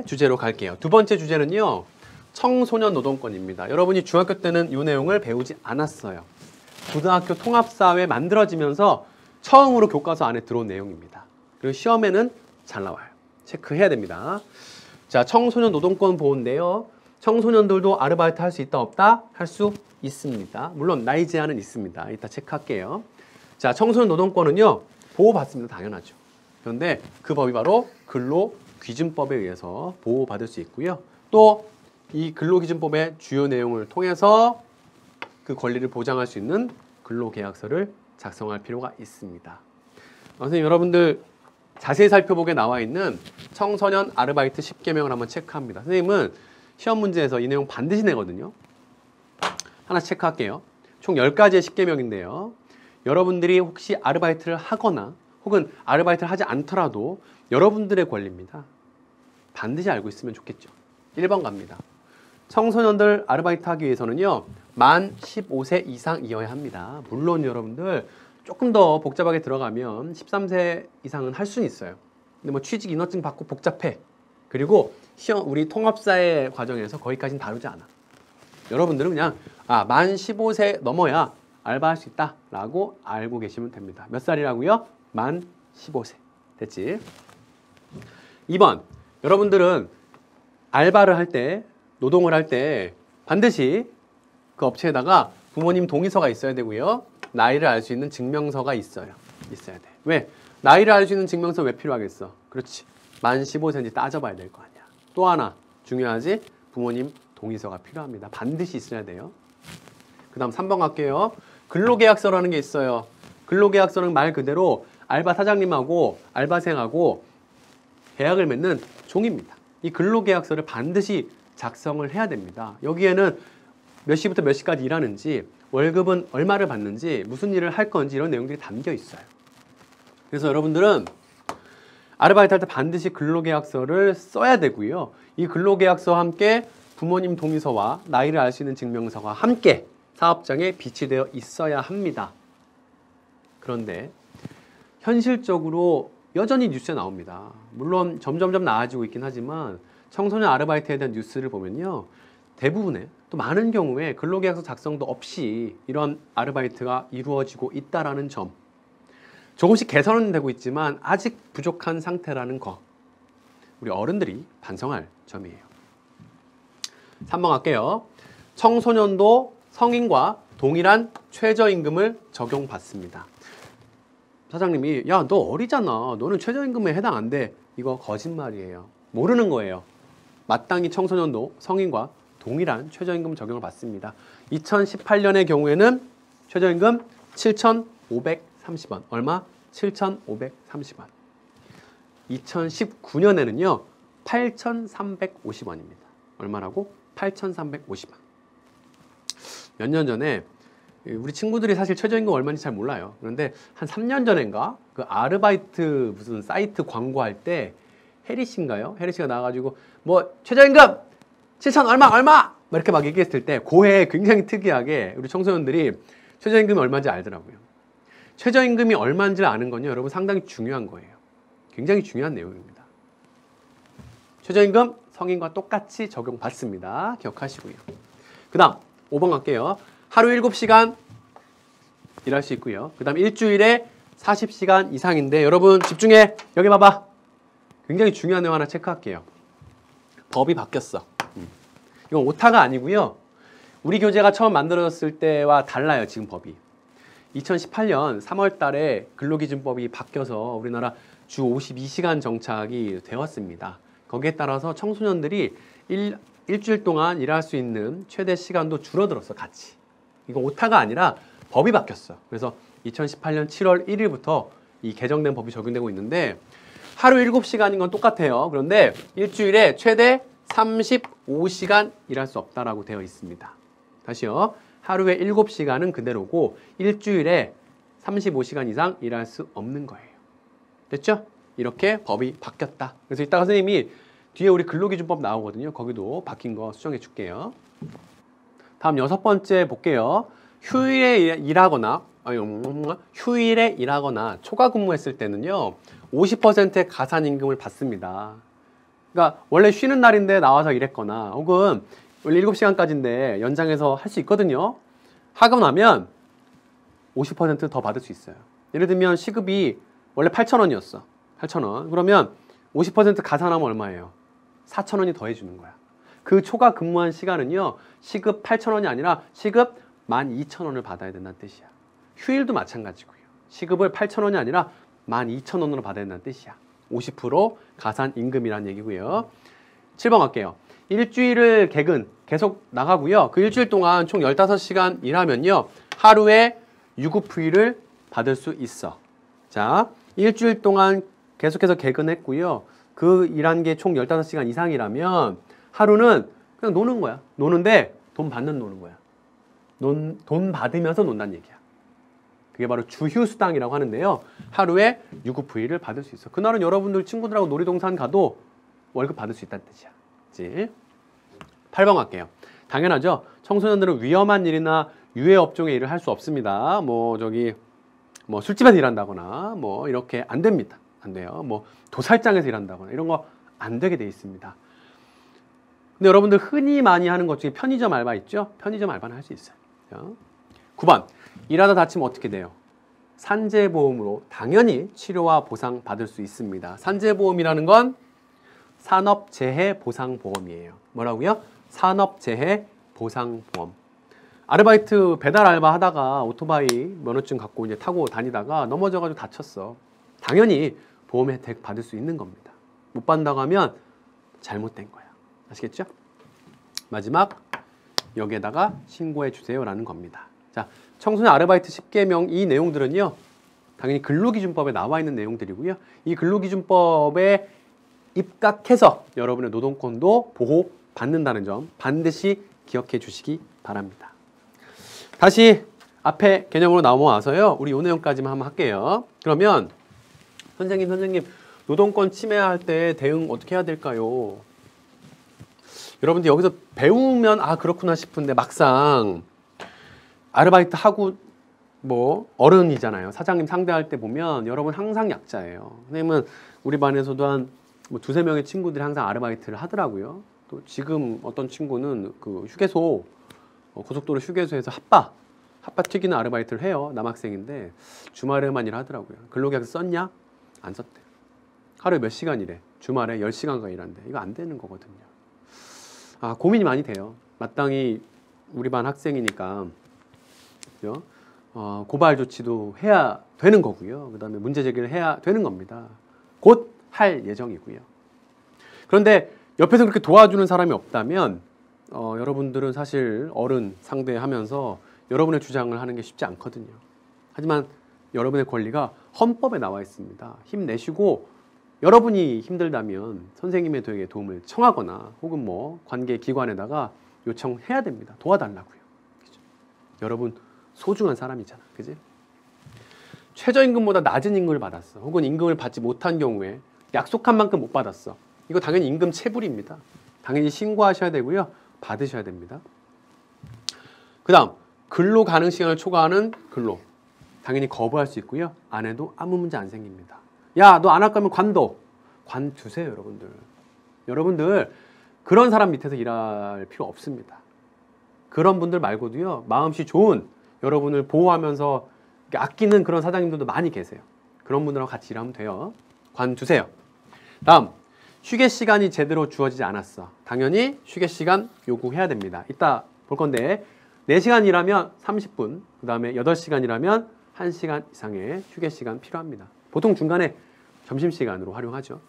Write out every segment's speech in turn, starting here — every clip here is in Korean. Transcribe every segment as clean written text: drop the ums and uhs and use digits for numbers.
번째 주제로 갈게요. 두 번째 주제는요. 청소년 노동권입니다. 여러분이 중학교 때는 이 내용을 배우지 않았어요. 고등학교 통합사회 만들어지면서 처음으로 교과서 안에 들어온 내용입니다. 그리고 시험에는 잘 나와요. 체크해야 됩니다. 자, 청소년 노동권 보호인데요. 청소년들도 아르바이트 할 수 있다 없다? 할 수 있습니다. 물론 나이 제한은 있습니다. 이따 체크할게요. 자, 청소년 노동권은요. 보호받습니다. 당연하죠. 그런데 그 법이 바로 근로기준법에 의해서 보호받을 수 있고요. 또 이 근로기준법의 주요 내용을 통해서 그 권리를 보장할 수 있는 근로계약서를 작성할 필요가 있습니다. 선생님, 여러분들 자세히 살펴보게 나와 있는 청소년 아르바이트 10개명을 한번 체크합니다. 선생님은 시험 문제에서 이 내용 반드시 내거든요. 하나 체크할게요. 총 10가지의 10개명인데요. 여러분들이 혹시 아르바이트를 하거나 혹은 아르바이트를 하지 않더라도 여러분들의 권리입니다. 반드시 알고 있으면 좋겠죠. 1번 갑니다. 청소년들 아르바이트 하기 위해서는요. 만 15세 이상이어야 합니다. 물론 여러분들 조금 더 복잡하게 들어가면 13세 이상은 할 수는 있어요. 근데 뭐 취직 인허증 받고 복잡해. 그리고 시험 우리 통합사회 과정에서 거기까지는 다루지 않아. 여러분들은 그냥 만 15세 넘어야 알바할 수 있다라고 알고 계시면 됩니다. 몇 살이라고요? 만 15세. 됐지? 2번. 여러분들은 알바를 할 때, 노동을 할 때 반드시 그 업체에다가 부모님 동의서가 있어야 되고요. 나이를 알 수 있는 증명서가 있어야 돼. 왜? 나이를 알 수 있는 증명서 왜 필요하겠어? 그렇지. 만 15세인지 따져봐야 될 거 아니야. 또 하나 중요하지? 부모님 동의서가 필요합니다. 반드시 있어야 돼요. 그 다음 3번 갈게요. 근로계약서라는 게 있어요. 근로계약서는 말 그대로 알바 사장님하고 알바생하고 계약을 맺는 종입니다. 이 근로계약서를 반드시 작성을 해야 됩니다. 여기에는 몇 시부터 몇 시까지 일하는지, 월급은 얼마를 받는지, 무슨 일을 할 건지 이런 내용들이 담겨 있어요. 그래서 여러분들은 아르바이트 할 때 반드시 근로계약서를 써야 되고요. 이 근로계약서와 함께 부모님 동의서와 나이를 알 수 있는 증명서가 함께 사업장에 비치되어 있어야 합니다. 그런데 현실적으로 여전히 뉴스에 나옵니다. 물론 점점점 나아지고 있긴 하지만 청소년 아르바이트에 대한 뉴스를 보면요. 대부분의 또 많은 경우에 근로계약서 작성도 없이 이런 아르바이트가 이루어지고 있다는 점. 조금씩 개선은 되고 있지만 아직 부족한 상태라는 거. 우리 어른들이 반성할 점이에요. 3번 갈게요. 청소년도 성인과 동일한 최저임금을 적용받습니다. 사장님이 야, 너 어리잖아. 너는 최저임금에 해당 안 돼. 이거 거짓말이에요. 모르는 거예요. 마땅히 청소년도 성인과 동일한 최저임금 적용을 받습니다. 2018년의 경우에는 최저임금 7,530원. 얼마? 7,530원. 2019년에는요. 8,350원입니다. 얼마라고? 8,350원. 몇 년 전에 우리 친구들이 사실 최저임금 얼마인지 잘 몰라요. 그런데 한 3년 전인가 그 아르바이트 무슨 사이트 광고할 때 혜리 씨인가요? 혜리 씨가 나와가지고 뭐 최저임금 7천 얼마 이렇게 막 얘기했을 때 고해 굉장히 특이하게 우리 청소년들이 최저임금이 얼마인지 알더라고요. 최저임금이 얼마인지를 아는 건요, 여러분 상당히 중요한 거예요. 굉장히 중요한 내용입니다. 최저임금 성인과 똑같이 적용받습니다. 기억하시고요. 그 다음 5번 갈게요. 하루 7시간 일할 수 있고요. 그 다음 일주일에 40시간 이상인데 여러분 집중해. 여기 봐봐. 굉장히 중요한 내용 하나 체크할게요. 법이 바뀌었어. 이건 오타가 아니고요. 우리 교재가 처음 만들어졌을 때와 달라요. 지금 법이. 2018년 3월 달에 근로기준법이 바뀌어서 우리나라 주 52시간 정착이 되었습니다. 거기에 따라서 청소년들이 일주일 동안 일할 수 있는 최대 시간도 줄어들었어. 같이. 이거 오타가 아니라 법이 바뀌었어. 그래서 2018년 7월 1일부터 이 개정된 법이 적용되고 있는데 하루 7시간인 건 똑같아요. 그런데 일주일에 최대 35시간 일할 수 없다라고 되어 있습니다. 다시요. 하루에 7시간은 그대로고 일주일에 35시간 이상 일할 수 없는 거예요. 됐죠? 이렇게 법이 바뀌었다. 그래서 이따가 선생님이 뒤에 우리 근로기준법 나오거든요. 거기도 바뀐 거 수정해 줄게요. 다음 6번째 볼게요. 휴일에 일하거나 초과 근무했을 때는요. 50%의 가산임금을 받습니다. 그러니까 원래 쉬는 날인데 나와서 일했거나 혹은 원래 7시간까지인데 연장해서 할 수 있거든요. 하고 나면 50% 더 받을 수 있어요. 예를 들면 시급이 원래 8,000원이었어. 8,000원. 그러면 50% 가산하면 얼마예요? 4,000원이 더해주는 거야. 그 초과 근무한 시간은요. 시급 8,000원이 아니라 시급 12,000원을 받아야 된다는 뜻이야. 휴일도 마찬가지고요. 시급을 8,000원이 아니라 12,000원으로 받아야 된다는 뜻이야. 50% 가산 임금이라는 얘기고요. 7번 갈게요. 일주일을 개근 계속 나가고요. 그 일주일 동안 총 15시간 일하면요. 하루에 유급휴일을 받을 수 있어. 자, 일주일 동안 계속해서 개근했고요. 그 일한 게 총 15시간 이상이라면 하루는 그냥 노는 거야. 노는데 돈 받는 노는 거야. 돈 받으면서 논다는 얘기야. 그게 바로 주휴수당이라고 하는데요. 하루에 유급휴일을 받을 수 있어. 그날은 여러분들 친구들하고 놀이동산 가도 월급 받을 수 있다는 뜻이야. 그치? 8번 갈게요. 당연하죠. 청소년들은 위험한 일이나 유해 업종의 일을 할 수 없습니다. 뭐 술집에서 일한다거나 뭐 이렇게 안 됩니다. 안 돼요. 뭐 도살장에서 일한다거나 이런 거 안 되게 돼 있습니다. 근데 여러분들 흔히 많이 하는 것 중에 편의점 알바 있죠? 편의점 알바는 할 수 있어요. 9번. 일하다 다치면 어떻게 돼요? 산재보험으로 당연히 치료와 보상 받을 수 있습니다. 산재보험이라는 건 산업재해보상보험이에요. 뭐라고요? 산업재해보상보험. 아르바이트 배달 알바 하다가 오토바이 면허증 갖고 이제 타고 다니다가 넘어져가지고 다쳤어. 당연히 보험 혜택 받을 수 있는 겁니다. 못 받는다고 하면 잘못된 거야. 아시겠죠? 마지막 여기에다가 신고해 주세요라는 겁니다. 자, 청소년 아르바이트 10개명 이 내용들은요. 당연히 근로기준법에 나와 있는 내용들이고요. 이 근로기준법에 입각해서 여러분의 노동권도 보호받는다는 점 반드시 기억해 주시기 바랍니다. 다시 앞에 개념으로 넘어와서요. 우리 요 내용까지만 한번 할게요. 그러면 선생님 노동권 침해할 때 대응 어떻게 해야 될까요? 여러분들 여기서 배우면 아 그렇구나 싶은데 막상 아르바이트 하고 뭐 어른이잖아요. 사장님 상대할 때 보면 여러분 항상 약자예요. 선생님은 우리 반에서도 한 뭐 2~3명의 친구들이 항상 아르바이트를 하더라고요. 또 지금 어떤 친구는 그 휴게소 고속도로 휴게소에서 핫바 튀기는 아르바이트를 해요. 남학생인데 주말에만 일하더라고요. 근로계약서 썼냐? 안 썼대. 하루에 몇 시간 일해? 주말에 10시간간 일한대. 이거 안 되는 거거든요. 아 고민이 많이 돼요. 마땅히 우리 반 학생이니까 그죠? 고발 조치도 해야 되는 거고요. 그 다음에 문제 제기를 해야 되는 겁니다. 곧 할 예정이고요. 그런데 옆에서 그렇게 도와주는 사람이 없다면 여러분들은 사실 어른 상대하면서 여러분의 주장을 하는 게 쉽지 않거든요. 하지만 여러분의 권리가 헌법에 나와 있습니다. 힘내시고 여러분이 힘들다면 선생님의 도움을 청하거나 혹은 뭐 관계 기관에다가 요청해야 됩니다. 도와달라고요. 그죠? 여러분 소중한 사람이잖아. 그지? 최저임금보다 낮은 임금을 받았어. 혹은 임금을 받지 못한 경우에 약속한 만큼 못 받았어. 이거 당연히 임금 체불입니다. 당연히 신고하셔야 되고요. 받으셔야 됩니다. 그 다음 근로 가능 시간을 초과하는 근로 당연히 거부할 수 있고요. 안 해도 아무 문제 안 생깁니다. 야, 너 안 할 거면 관두세요. 여러분들 그런 사람 밑에서 일할 필요 없습니다. 그런 분들 말고도요. 마음씨 좋은 여러분을 보호하면서 아끼는 그런 사장님들도 많이 계세요. 그런 분들하고 같이 일하면 돼요. 관두세요. 다음 휴게 시간이 제대로 주어지지 않았어. 당연히 휴게 시간 요구해야 됩니다. 이따 볼 건데 4시간 일하면 30분, 그 다음에 8시간 일하면 1시간 이상의 휴게 시간 필요합니다. 보통 중간에 점심시간으로 활용하죠.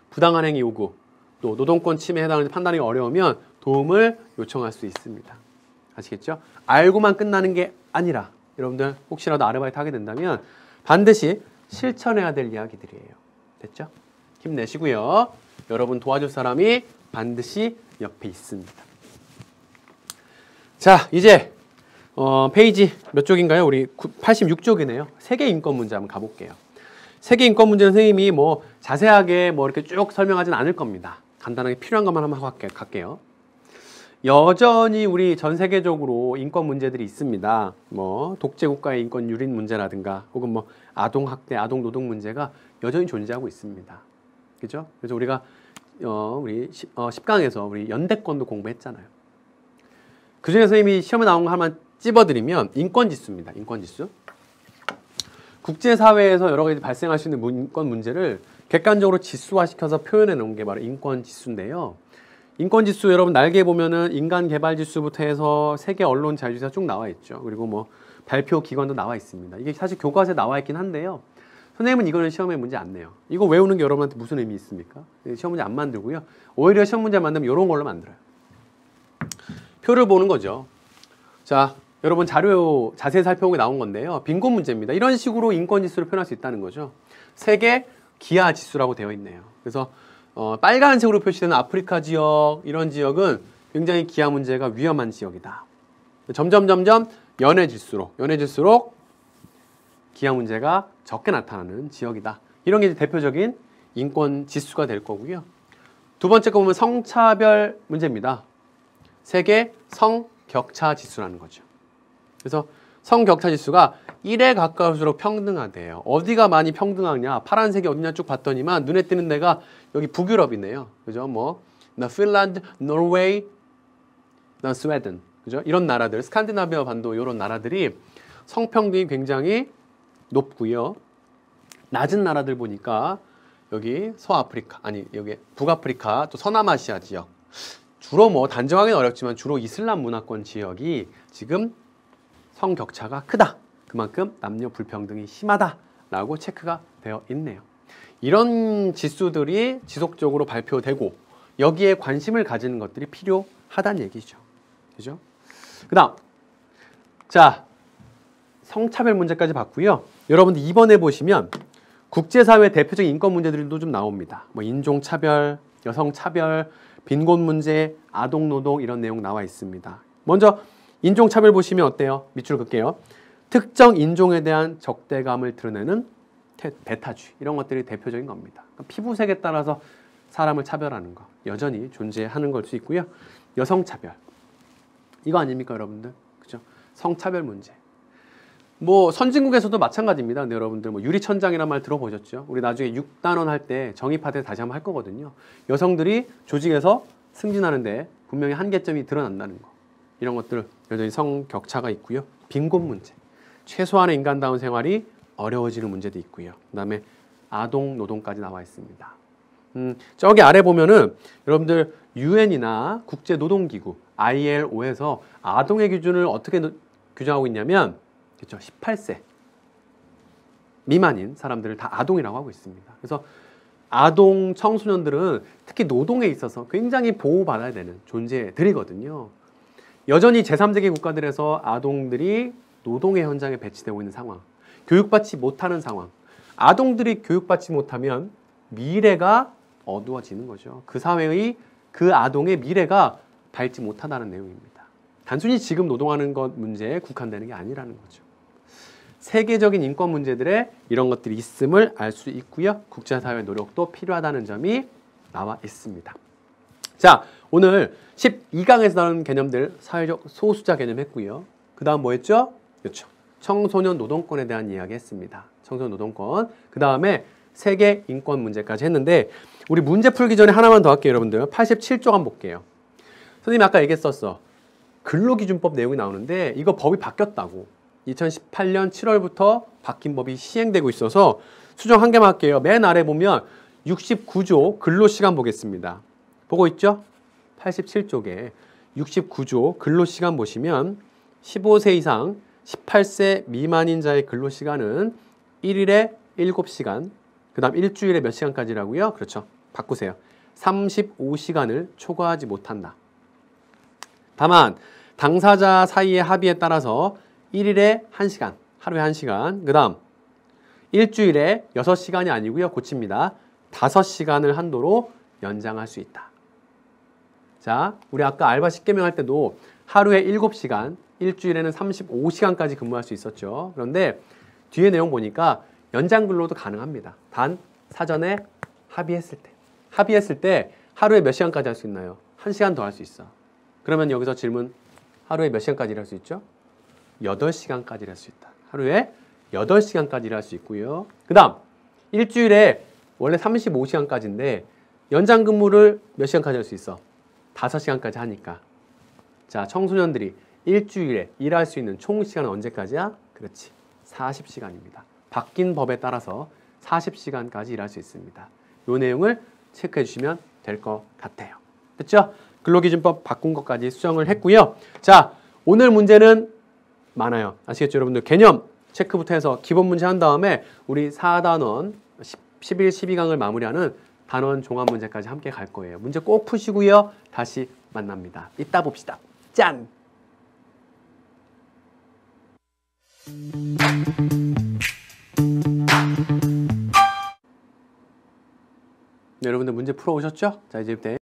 부당한 행위 요구, 또 노동권 침해에 해당하는 판단이 어려우면 도움을 요청할 수 있습니다. 아시겠죠? 알고만 끝나는 게 아니라 여러분들 혹시라도 아르바이트 하게 된다면 반드시 실천해야 될 이야기들이에요. 됐죠? 힘내시고요. 여러분 도와줄 사람이 반드시 옆에 있습니다. 자, 이제 페이지 몇 쪽인가요? 우리 86쪽이네요. 세계 인권 문제 한번 가볼게요. 세계 인권 문제는 선생님이 뭐 자세하게 뭐 이렇게 쭉 설명하진 않을 겁니다. 간단하게 필요한 것만 한번 하고 갈게요. 여전히 우리 전 세계적으로 인권 문제들이 있습니다. 뭐 독재 국가의 인권 유린 문제라든가 혹은 뭐 아동 학대, 아동 노동 문제가 여전히 존재하고 있습니다. 그죠? 그래서 우리가 우리 10강에서 우리 연대권도 공부했잖아요. 그중에 선생님이 시험에 나온 거 하나만 찝어드리면 인권지수입니다. 인권지수. 국제사회에서 여러 가지 발생할 수 있는 인권 문제를 객관적으로 지수화시켜서 표현해 놓은 게 바로 인권지수인데요. 인권지수 여러분 날개 보면은 인간개발지수부터 해서 세계 언론 자유지수가 쭉 나와 있죠. 그리고 뭐 발표 기관도 나와 있습니다. 이게 사실 교과서에 나와 있긴 한데요. 선생님은 이거는 시험에 문제 안 내요. 이거 외우는 게 여러분한테 무슨 의미 있습니까? 시험 문제 안 만들고요. 오히려 시험 문제 만들면 이런 걸로 만들어요. 표를 보는 거죠. 자, 여러분 자료 자세히 살펴보고 나온 건데요. 빈곤 문제입니다. 이런 식으로 인권지수를 표현할 수 있다는 거죠. 세계 기하지수라고 되어 있네요. 그래서 빨간색으로 표시되는 아프리카 지역, 이런 지역은 굉장히 기하 문제가 위험한 지역이다. 점점 연해질수록 기하 문제가 적게 나타나는 지역이다. 이런 게 이제 대표적인 인권 지수가 될 거고요. 두 번째 거 보면 성차별 문제입니다. 세계 성격차 지수라는 거죠. 그래서 성격차 지수가 1에 가까울수록 평등하대요. 어디가 많이 평등하냐? 파란색이 어디냐 쭉 봤더니만 눈에 띄는 데가 여기 북유럽이네요. 그죠? 뭐 핀란드, 노르웨이, 스웨덴, 그죠? 이런 나라들, 스칸디나비아 반도 이런 나라들이 성평등이 굉장히 높고요. 낮은 나라들 보니까 여기 서아프리카, 아니 여기 북아프리카, 또 서남아시아 지역, 주로 뭐 단정하기는 어렵지만 주로 이슬람 문화권 지역이 지금 성격차가 크다. 그만큼 남녀 불평등이 심하다라고 체크가 되어 있네요. 이런 지수들이 지속적으로 발표되고 여기에 관심을 가지는 것들이 필요하다는 얘기죠. 그죠? 그 다음, 자, 성차별 문제까지 봤고요. 여러분들 이번에 보시면 국제사회 대표적인 인권 문제들도 좀 나옵니다. 뭐 인종차별, 여성차별, 빈곤 문제, 아동노동 이런 내용 나와 있습니다. 먼저 인종차별 보시면 어때요? 밑줄 긋게요. 특정 인종에 대한 적대감을 드러내는 배타주의 이런 것들이 대표적인 겁니다. 그러니까 피부색에 따라서 사람을 차별하는 거 여전히 존재하는 걸 수 있고요. 여성차별 이거 아닙니까 여러분들? 그죠? 성차별 문제. 뭐 선진국에서도 마찬가지입니다. 근데 여러분들 뭐 유리천장이란 말 들어보셨죠? 우리 나중에 6단원 할 때 정입할 다시 한번 할 거거든요. 여성들이 조직에서 승진하는데 분명히 한계점이 드러난다는 거. 이런 것들 여전히 성격차가 있고요. 빈곤 문제. 최소한의 인간다운 생활이 어려워지는 문제도 있고요. 그 다음에 아동 노동까지 나와 있습니다. 저기 아래 보면은 여러분들 UN이나 국제노동기구 ILO에서 아동의 기준을 어떻게 규정하고 있냐면 그렇죠? 18세 미만인 사람들을 다 아동이라고 하고 있습니다. 그래서 아동 청소년들은 특히 노동에 있어서 굉장히 보호받아야 되는 존재들이거든요. 여전히 제3세계 국가들에서 아동들이 노동의 현장에 배치되고 있는 상황, 교육받지 못하는 상황, 아동들이 교육받지 못하면 미래가 어두워지는 거죠. 그 사회의 그 아동의 미래가 밝지 못하다는 내용입니다. 단순히 지금 노동하는 것 문제에 국한되는 게 아니라는 거죠. 세계적인 인권 문제들에 이런 것들이 있음을 알 수 있고요. 국제사회 노력도 필요하다는 점이 나와 있습니다. 자, 오늘 12강에서 나오는 개념들 사회적 소수자 개념 했고요. 그 다음 뭐 했죠? 그렇죠. 청소년 노동권에 대한 이야기 했습니다. 청소년 노동권. 그 다음에 세계 인권 문제까지 했는데 우리 문제 풀기 전에 하나만 더 할게요. 여러분들 87쪽 한번 볼게요. 선생님이 아까 얘기했었어. 근로기준법 내용이 나오는데 이거 법이 바뀌었다고. 2018년 7월부터 바뀐 법이 시행되고 있어서 수정 한 개만 할게요. 맨 아래 보면 69조 근로시간 보겠습니다. 보고 있죠? 87쪽에 69조 근로시간 보시면 15세 이상 18세 미만인 자의 근로시간은 1일에 7시간, 그 다음 일주일에 몇 시간까지라고요? 그렇죠. 바꾸세요. 35시간을 초과하지 못한다. 다만 당사자 사이의 합의에 따라서 1일에 1시간, 하루에 1시간, 그 다음 일주일에 6시간이 아니고요. 고칩니다. 5시간을 한도로 연장할 수 있다. 자, 우리 아까 알바 10개명 할 때도 하루에 7시간, 일주일에는 35시간까지 근무할 수 있었죠. 그런데 뒤에 내용 보니까 연장 근로도 가능합니다. 단 사전에 합의했을 때. 합의했을 때 하루에 몇 시간까지 할 수 있나요? 1시간 더 할 수 있어. 그러면 여기서 질문, 하루에 몇 시간까지 일할 수 있죠? 8시간까지 일할 수 있다. 하루에 8시간까지 일할 수 있고요. 그 다음 일주일에 원래 35시간까지인데 연장 근무를 몇 시간까지 할 수 있어? 5시간까지 하니까. 자, 청소년들이 일주일에 일할 수 있는 총 시간은 언제까지야? 그렇지. 40시간입니다. 바뀐 법에 따라서 40시간까지 일할 수 있습니다. 이 내용을 체크해 주시면 될 것 같아요. 됐죠? 근로기준법 바꾼 것까지 수정을 했고요. 자, 오늘 문제는 많아요. 아시겠죠, 여러분들? 개념 체크부터 해서 기본 문제 한 다음에 우리 4단원 11, 12강을 마무리하는 단원 종합 문제까지 함께 갈 거예요. 문제 꼭 푸시고요. 다시 만납니다. 이따 봅시다. 짠! 네, 여러분들 문제 풀어오셨죠? 자, 이제부터